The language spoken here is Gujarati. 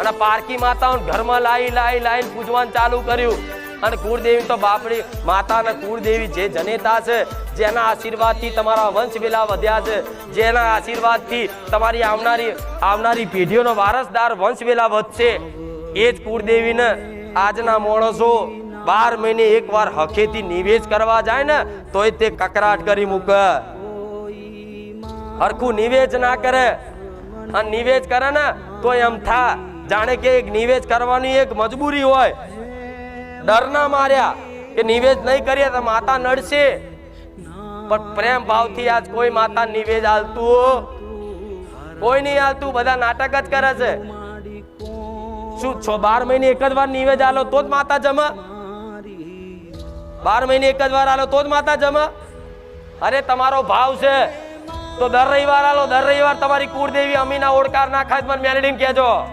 અને પારકી માતાઓ ઘરમાં લાઈ પૂજવાનું ચાલુ કર્યું અને કુળદેવી તો બાપડી માતા અને કુળદેવી જે જનેતા છે, જેના આશીર્વાદથી તમારા વંશ વેલા વધ્યા છે, જેના આશીર્વાદથી તમારી આવનારી પેઢીઓનો વારસદાર વંશ વેલા વધશે, એ જ કુળદેવીને આજના માણસો 12 મહિને એકવાર હખેથી નિવેશ કરવા જાય ને તોય તે કકરાટ કરી મૂકે, હરખું નિવેશ ના કરે અને નિવેશ કરે ને તો એમ થા જાણે કે એક નિવેશ કરવાની એક મજબૂરી હોય, ડરના માર્યા કે નિવેશ નહીં કરીએ તો માતા નડશે, પણ પ્રેમ ભાવથી આજ કોઈ માતા નિવેશ આલતું કોઈ નહીં આલતું, બધા નાટક જ કરે છે। શું 12 મહિને એક જ વાર નિવેશ આલો તો જ માતા જમે? 12 મહિને એક જ વાર આલો તો જ માતા જમે? અરે તમારો ભાવ છે તો દર રવિવાર આલો, દર રવિવાર તમારી કુળદેવી અમીના ઓળકાર ના ખાય મને મેલડીને કહેજો।